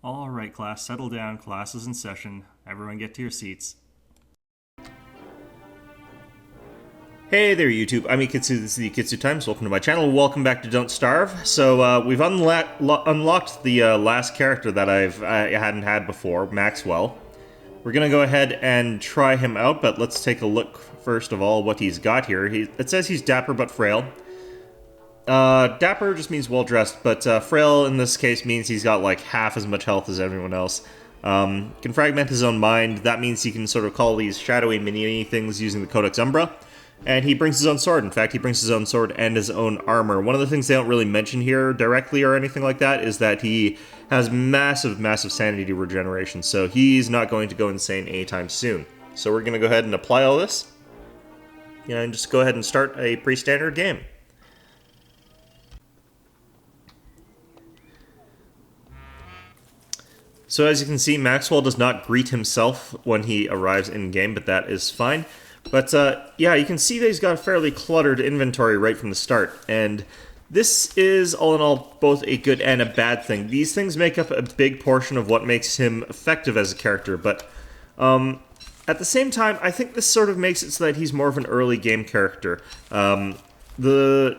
All right, class, settle down. Class is in session. Everyone get to your seats. Hey there, YouTube. I'm Yukitsu. This is the Yukitsu Times. Welcome to my channel. Welcome back to Don't Starve. So we've unlocked the last character that I hadn't had before, Maxwell. We're gonna go ahead and try him out, but let's take a look first of all what he's got here. It says he's dapper but frail. Dapper just means well-dressed, but frail in this case means he's got like half as much health as everyone else. Can fragment his own mind. That means he can sort of call these shadowy mini things using the Codex Umbra. And he brings his own sword. In fact, he brings his own sword and his own armor. One of the things they don't really mention here directly or anything like that is that he has massive, massive sanity regeneration. So he's not going to go insane anytime soon. So we're going to go ahead and apply all this. And just go ahead and start a pre-standard game. So as you can see, Maxwell does not greet himself when he arrives in-game, but that is fine. But yeah, you can see that he's got a fairly cluttered inventory right from the start, and this is, all in all, both a good and a bad thing. These things make up a big portion of what makes him effective as a character, but at the same time, I think this sort of makes it so that he's more of an early game character. The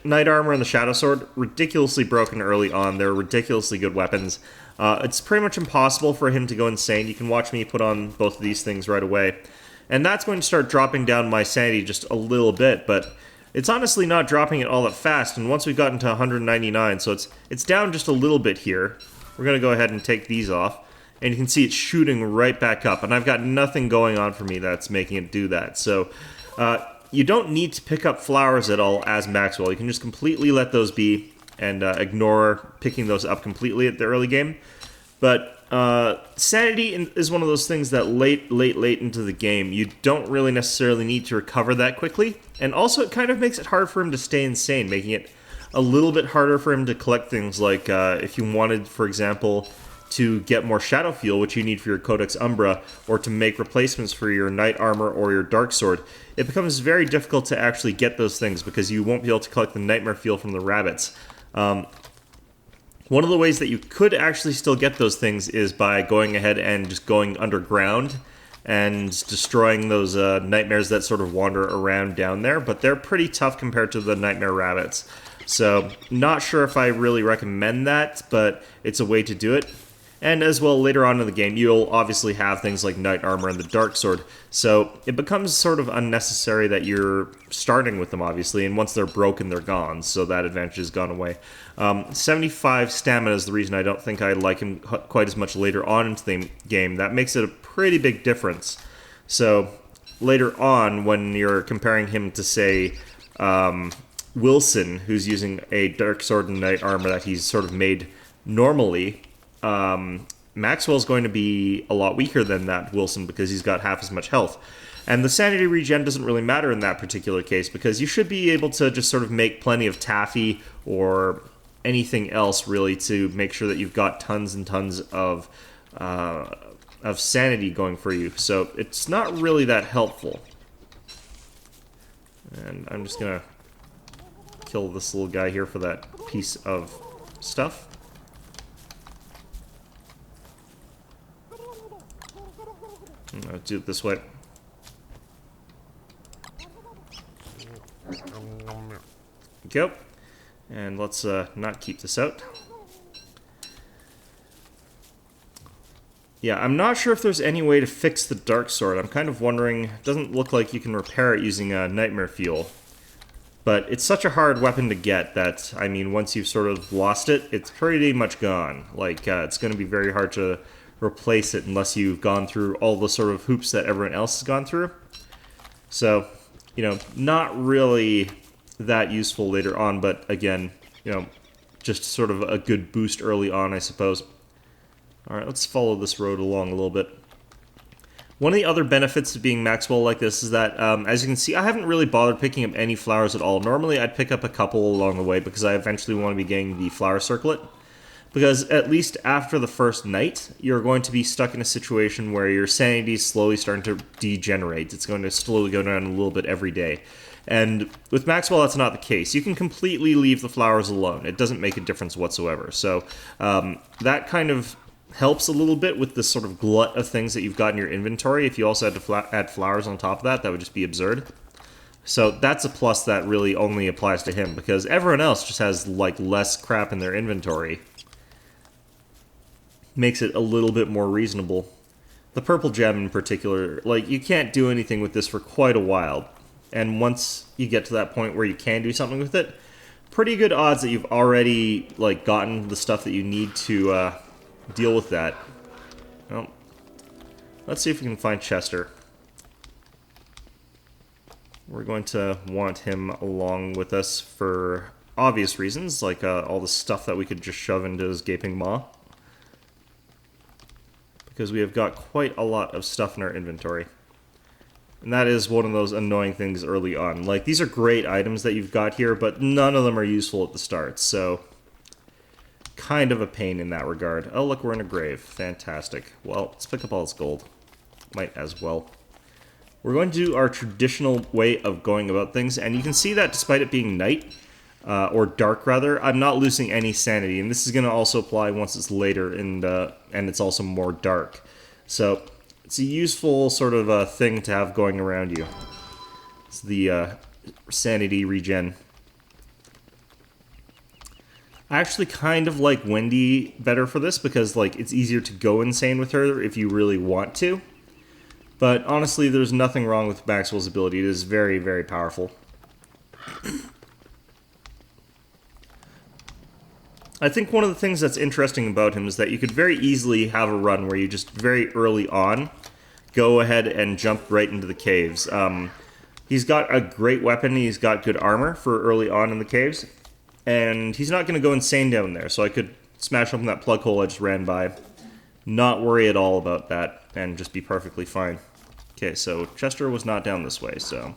Knight Armor and the Shadow Sword, ridiculously broken early on. They're ridiculously good weapons. It's pretty much impossible for him to go insane. You can watch me put on both of these things right away. And that's going to start dropping down my sanity just a little bit, but it's honestly not dropping it all that fast. And once we've gotten to 199, so it's down just a little bit here. We're going to go ahead and take these off. And you can see it's shooting right back up. And I've got nothing going on for me that's making it do that. So you don't need to pick up flowers at all as Maxwell. You can just completely let those be and ignore picking those up completely at the early game. But sanity is one of those things that late into the game, you don't really necessarily need to recover that quickly. And also it kind of makes it hard for him to stay insane, making it a little bit harder for him to collect things like if you wanted, for example, to get more shadow fuel, which you need for your Codex Umbra, or to make replacements for your Knight Armor or your Dark Sword, it becomes very difficult to actually get those things because you won't be able to collect the Nightmare fuel from the rabbits. One of the ways that you could actually still get those things is by going ahead and just going underground and destroying those nightmares that sort of wander around down there, but they're pretty tough compared to the nightmare rabbits. So, not sure if I really recommend that, but it's a way to do it. And as well, later on in the game, you'll obviously have things like Knight Armor and the Dark Sword, so it becomes sort of unnecessary that you're starting with them, obviously, and once they're broken, they're gone, so that advantage has gone away. 75 stamina is the reason I don't think I like him quite as much later on into the game. That makes it a pretty big difference. So, later on, when you're comparing him to, say, Wilson, who's using a Dark Sword and Knight Armor that he's sort of made normally, Maxwell's going to be a lot weaker than that Wilson because he's got half as much health. And the sanity regen doesn't really matter in that particular case because you should be able to just sort of make plenty of taffy or anything else really to make sure that you've got tons and tons of sanity going for you. So it's not really that helpful. And I'm just gonna kill this little guy here for that piece of stuff. I'll do it this way. Go. And let's not keep this out. Yeah, I'm not sure if there's any way to fix the Dark Sword. I'm kind of wondering. It doesn't look like you can repair it using Nightmare Fuel. But it's such a hard weapon to get that, I mean, once you've sort of lost it, it's pretty much gone. Like, it's going to be very hard to replace it unless you've gone through all the sort of hoops that everyone else has gone through. So, you know, not really that useful later on, but again, you know, just sort of a good boost early on, I suppose. Alright, let's follow this road along a little bit. One of the other benefits of being Maxwell like this is that, as you can see, I haven't really bothered picking up any flowers at all. Normally I'd pick up a couple along the way because I eventually want to be getting the flower circlet. Because at least after the first night, you're going to be stuck in a situation where your sanity is slowly starting to degenerate. It's going to slowly go down a little bit every day. And with Maxwell, that's not the case. You can completely leave the flowers alone. It doesn't make a difference whatsoever. So that kind of helps a little bit with this sort of glut of things that you've got in your inventory. If you also had to add flowers on top of that, that would just be absurd. So that's a plus that really only applies to him, because everyone else just has like less crap in their inventory. Makes it a little bit more reasonable. The purple gem in particular, like, you can't do anything with this for quite a while. And once you get to that point where you can do something with it, pretty good odds that you've already, like, gotten the stuff that you need to deal with that. Well, let's see if we can find Chester. We're going to want him along with us for obvious reasons, like all the stuff that we could just shove into his gaping maw. Because we have got quite a lot of stuff in our inventory. And that is one of those annoying things early on. Like, these are great items that you've got here, but none of them are useful at the start, so kind of a pain in that regard. Oh, look, we're in a grave. Fantastic. Well, let's pick up all this gold. Might as well. We're going to do our traditional way of going about things, and you can see that despite it being night, or dark rather, I'm not losing any sanity, and this is going to also apply once it's later and it's also more dark. So it's a useful sort of thing to have going around you. It's the Sanity Regen. I actually kind of like Wendy better for this because, like, it's easier to go insane with her if you really want to. But honestly, there's nothing wrong with Maxwell's ability. It is very, very powerful. I think one of the things that's interesting about him is that you could very easily have a run where you just very early on go ahead and jump right into the caves. He's got a great weapon, he's got good armor for early on in the caves, and he's not going to go insane down there, so I could smash open that plug hole I just ran by, not worry at all about that, and just be perfectly fine. Okay, so Chester was not down this way, so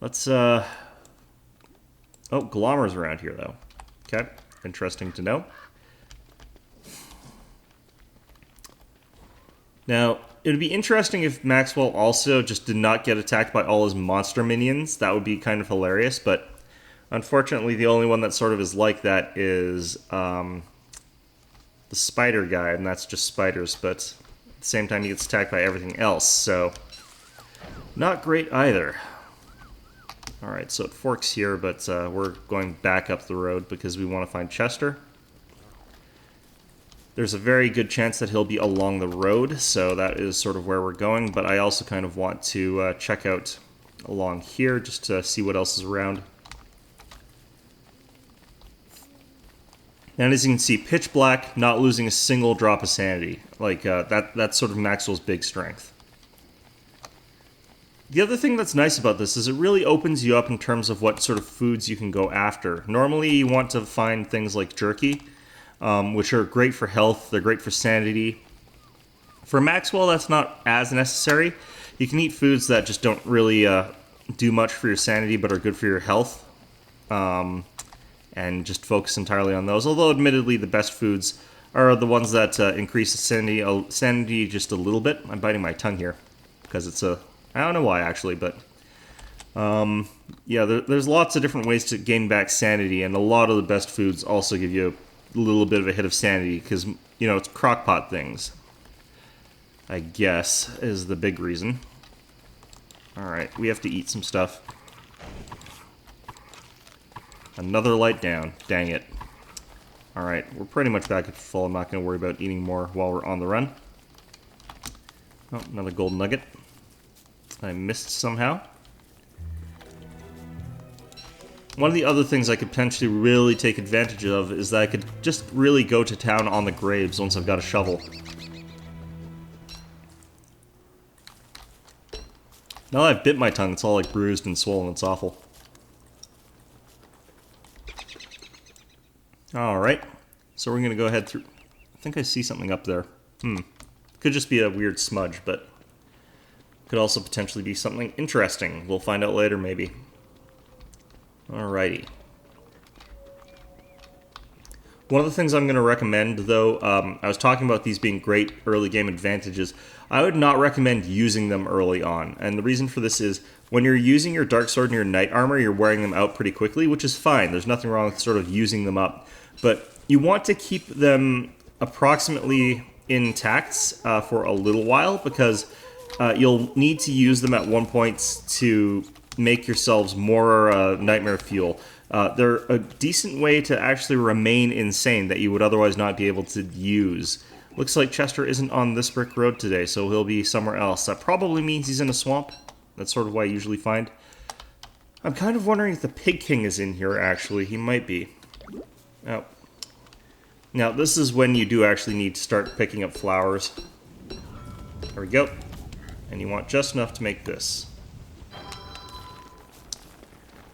let's, oh, Glommer's around here, though. Okay. Interesting to know. Now, it would be interesting if Maxwell also just did not get attacked by all his monster minions. That would be kind of hilarious, but unfortunately the only one that sort of is like that is the spider guy, and that's just spiders, but at the same time he gets attacked by everything else, so not great either. Alright, so it forks here, but we're going back up the road because we want to find Chester. There's a very good chance that he'll be along the road, so that is sort of where we're going, but I also kind of want to check out along here just to see what else is around. And as you can see, pitch black, not losing a single drop of sanity. Like, that's sort of Maxwell's big strength. The other thing that's nice about this is it really opens you up in terms of what sort of foods you can go after. Normally you want to find things like jerky, which are great for health, they're great for sanity. For Maxwell, that's not as necessary. You can eat foods that just don't really do much for your sanity but are good for your health, and just focus entirely on those. Although admittedly the best foods are the ones that increase sanity just a little bit. I'm biting my tongue here because it's a... I don't know why, actually, but yeah, there's lots of different ways to gain back sanity, and a lot of the best foods also give you a little bit of a hit of sanity, because, you know, it's crockpot things, I guess, is the big reason. Alright, we have to eat some stuff. Another light down. Dang it. Alright, we're pretty much back at full. I'm not going to worry about eating more while we're on the run. Oh, another gold nugget. I missed somehow. One of the other things I could potentially really take advantage of is that I could just really go to town on the graves once I've got a shovel. Now that I've bit my tongue, it's all like bruised and swollen. It's awful. Alright. So we're going to go ahead through... I think I see something up there. Could just be a weird smudge, but... could also potentially be something interesting. We'll find out later, maybe. Alrighty. One of the things I'm going to recommend, though, I was talking about these being great early game advantages. I would not recommend using them early on. And the reason for this is, when you're using your dark sword and your knight armor, you're wearing them out pretty quickly, which is fine. There's nothing wrong with sort of using them up. But you want to keep them approximately intact for a little while, because you'll need to use them at one point to make yourselves more nightmare fuel. They're a decent way to actually remain insane that you would otherwise not be able to use. Looks like Chester isn't on this brick road today, so he'll be somewhere else. That probably means he's in a swamp. That's sort of what I usually find. I'm kind of wondering if the Pig King is in here, actually. He might be. Oh. Now, this is when you do actually need to start picking up flowers. There we go. And you want just enough to make this.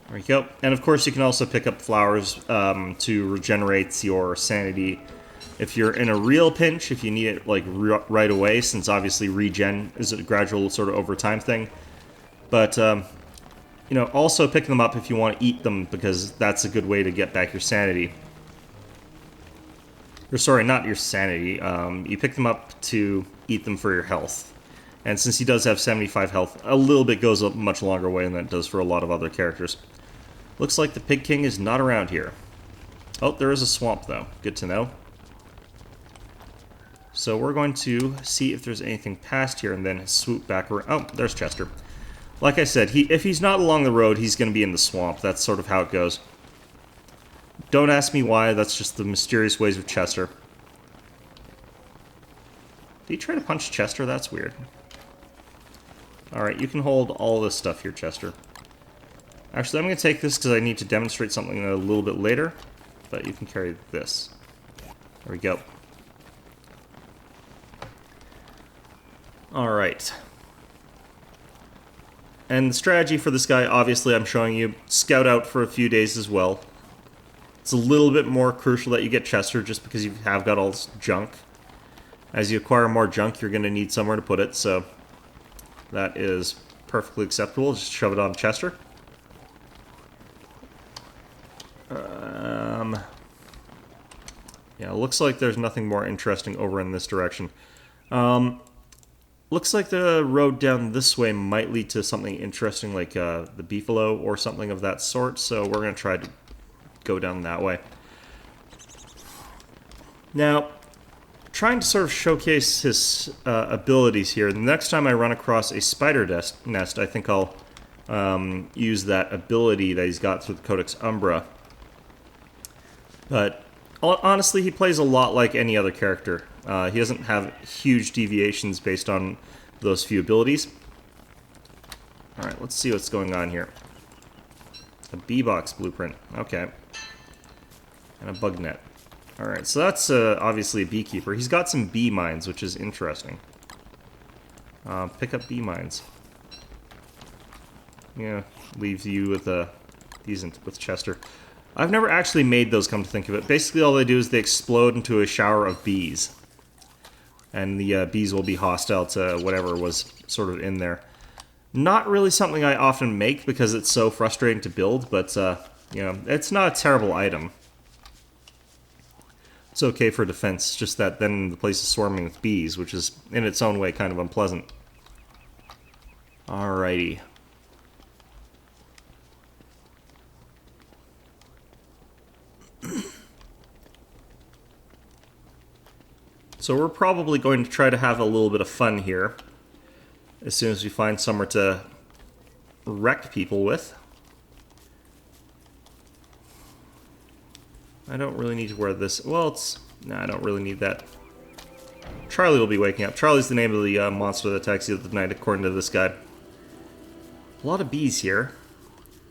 There we go. And of course, you can also pick up flowers to regenerate your sanity. If you're in a real pinch, if you need it like right away, since obviously regen is a gradual sort of over time thing. But, you know, also pick them up if you want to eat them, because that's a good way to get back your sanity. Or sorry, not your sanity. You pick them up to eat them for your health. And since he does have 75 health, a little bit goes a much longer way than that does for a lot of other characters. Looks like the Pig King is not around here. Oh, there is a swamp, though. Good to know. So we're going to see if there's anything past here and then swoop back around. Oh, there's Chester. Like I said, if he's not along the road, he's going to be in the swamp. That's sort of how it goes. Don't ask me why, that's just the mysterious ways of Chester. Did he try to punch Chester? That's weird. Alright, you can hold all this stuff here, Chester. Actually, I'm going to take this because I need to demonstrate something a little bit later. But you can carry this. There we go. Alright. And the strategy for this guy, obviously I'm showing you, scout out for a few days as well. It's a little bit more crucial that you get Chester just because you have got all this junk. As you acquire more junk, you're going to need somewhere to put it, so that is perfectly acceptable. Just shove it on Chester. Yeah, looks like there's nothing more interesting over in this direction. Looks like the road down this way might lead to something interesting like the beefalo or something of that sort, so we're going to try to go down that way. Now, trying to sort of showcase his abilities here, the next time I run across a spider nest, I think I'll use that ability that he's got through the Codex Umbra. But honestly, he plays a lot like any other character. He doesn't have huge deviations based on those few abilities. Alright, let's see what's going on here. A bee-box blueprint. Okay. And a bug net. Alright, so that's obviously a beekeeper. He's got some bee mines, which is interesting. Pick up bee mines. Yeah, leaves you with these with Chester. I've never actually made those, come to think of it. Basically all they do is they explode into a shower of bees. And the bees will be hostile to whatever was sort of in there. Not really something I often make because it's so frustrating to build, but, you know, it's not a terrible item. It's okay for defense, just that then the place is swarming with bees, which is, in its own way, kind of unpleasant. Alrighty. So we're probably going to try to have a little bit of fun here as soon as we find somewhere to wreck people with. I don't really need to wear this. Well, it's... No, I don't really need that. Charlie will be waking up. Charlie's the name of the monster that attacks you at the night, according to this guy. A lot of bees here,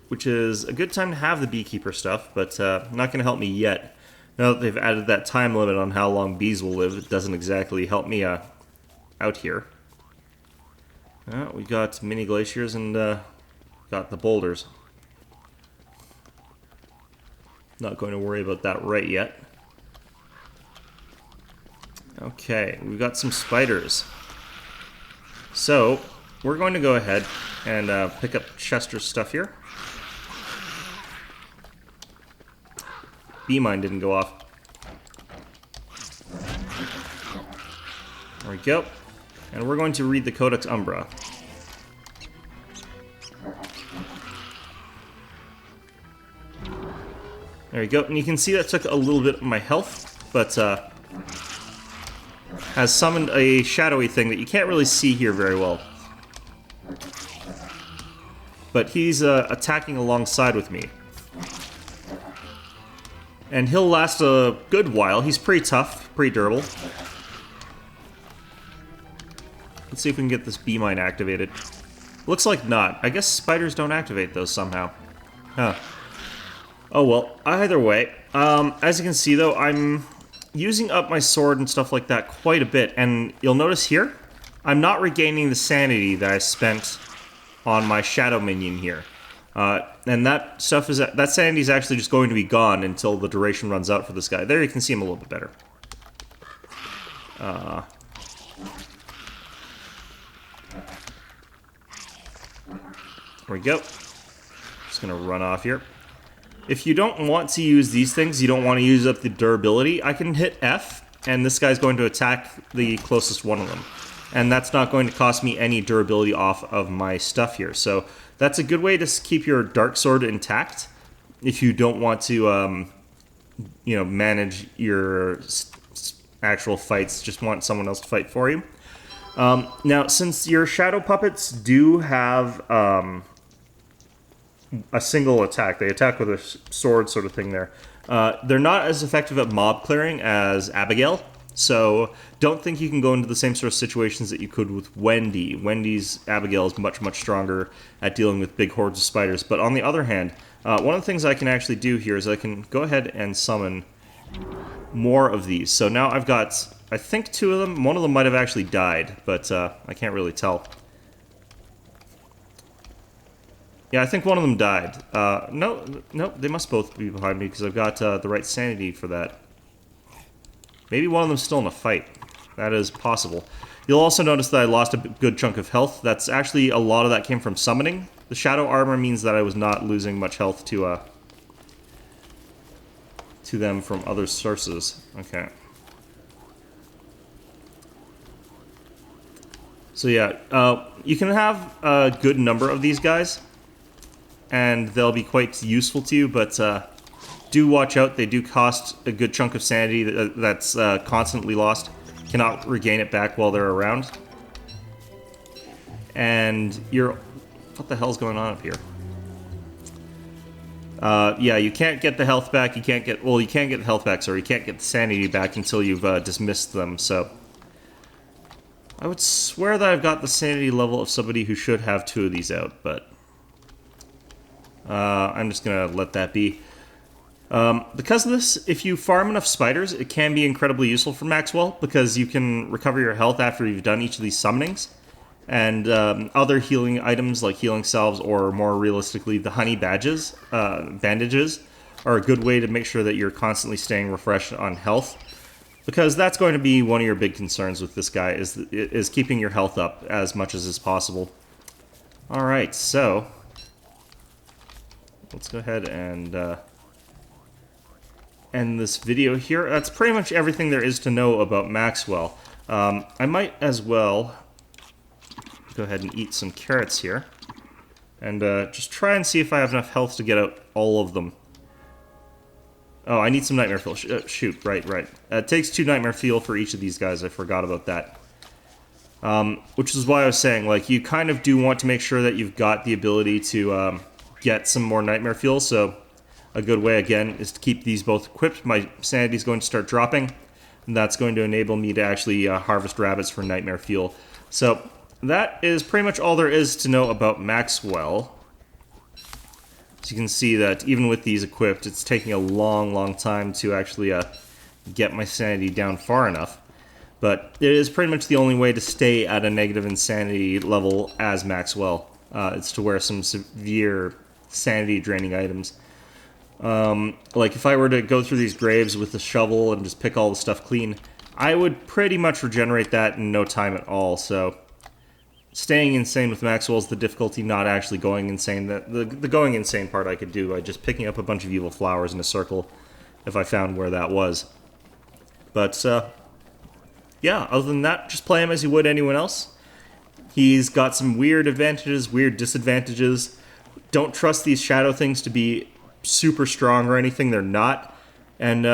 which is a good time to have the beekeeper stuff, but not going to help me yet. Now that they've added that time limit on how long bees will live, it doesn't exactly help me out here. We got mini glaciers and got the boulders. Not going to worry about that right yet. Okay, we've got some spiders. So, we're going to go ahead and pick up Chester's stuff here. Bee mine didn't go off. There we go. And we're going to read the Codex Umbra. There you go. And you can see that took a little bit of my health, but has summoned a shadowy thing that you can't really see here very well. But he's attacking alongside with me. And he'll last a good while. He's pretty tough, pretty durable. Let's see if we can get this bee mine activated. Looks like not. I guess spiders don't activate those somehow. Huh. Oh well, either way. As you can see though, I'm using up my sword and stuff like that quite a bit. And you'll notice here, I'm not regaining the sanity that I spent on my shadow minion here. And that stuff is, that sanity is actually just going to be gone until the duration runs out for this guy. There you can see him a little bit better. There we go. Just gonna run off here. If you don't want to use these things, you don't want to use up the durability, I can hit F, and this guy's going to attack the closest one of them. And that's not going to cost me any durability off of my stuff here. So that's a good way to keep your dark sword intact if you don't want to, you know, manage your actual fights, just want someone else to fight for you. Now, since your shadow puppets do have a single attack, they attack with a sword sort of thing there, they're not as effective at mob clearing as Abigail. So don't think you can go into the same sort of situations that you could with Wendy. Wendy's Abigail is much, much stronger at dealing with big hordes of spiders. But on the other hand, one of the things I can actually do here is I can go ahead and summon more of these. So now I've got, I think, 2 of them. One of them might have actually died, but I can't really tell. Yeah, I think one of them died. No, they must both be behind me because I've got the right sanity for that. Maybe one of them's still in a fight. That is possible. You'll also notice that I lost a good chunk of health. That's actually, a lot of that came from summoning. The shadow armor means that I was not losing much health to them from other sources. Okay. So yeah, you can have a good number of these guys, and they'll be quite useful to you, but do watch out. They do cost a good chunk of sanity that's constantly lost. Cannot regain it back while they're around. And you're... What the hell's going on up here? Yeah, you can't get the health back. You can't get... Well, you can't get the health back, sorry. You can't get the sanity back until you've dismissed them, so... I would swear that I've got the sanity level of somebody who should have 2 of these out, but... I'm just gonna let that be. Because of this, if you farm enough spiders, it can be incredibly useful for Maxwell, because you can recover your health after you've done each of these summonings. And other healing items like healing salves, or more realistically, the honey bandages, are a good way to make sure that you're constantly staying refreshed on health. Because that's going to be one of your big concerns with this guy, is keeping your health up as much as is possible. Alright, so... let's go ahead and end this video here. That's pretty much everything there is to know about Maxwell. I might as well go ahead and eat some carrots here. And just try and see if I have enough health to get out all of them. Oh, I need some Nightmare Fuel. Shoot, right. It takes 2 Nightmare Fuel for each of these guys. I forgot about that. Which is why I was saying, like, you kind of do want to make sure that you've got the ability to get some more Nightmare Fuel, so a good way, again, is to keep these both equipped. My sanity is going to start dropping, and that's going to enable me to actually harvest rabbits for Nightmare Fuel. So that is pretty much all there is to know about Maxwell. So you can see that even with these equipped, it's taking a long time to actually get my sanity down far enough. But it is pretty much the only way to stay at a negative insanity level as Maxwell. It's to wear some severe sanity draining items. Like if I were to go through these graves with a shovel and just pick all the stuff clean, I would pretty much regenerate that in no time at all. So staying insane with Maxwell is the difficulty, not actually going insane. The going insane part I could do by just picking up a bunch of evil flowers in a circle if I found where that was. But yeah, other than that, just play him as you would anyone else. He's got some weird advantages, weird disadvantages. Don't trust these shadow things to be super strong or anything. They're not. And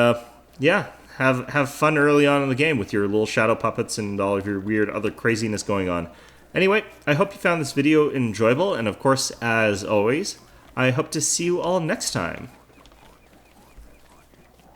yeah, have fun early on in the game with your little shadow puppets and all of your weird other craziness going on. Anyway, I hope you found this video enjoyable, and of course, as always, I hope to see you all next time.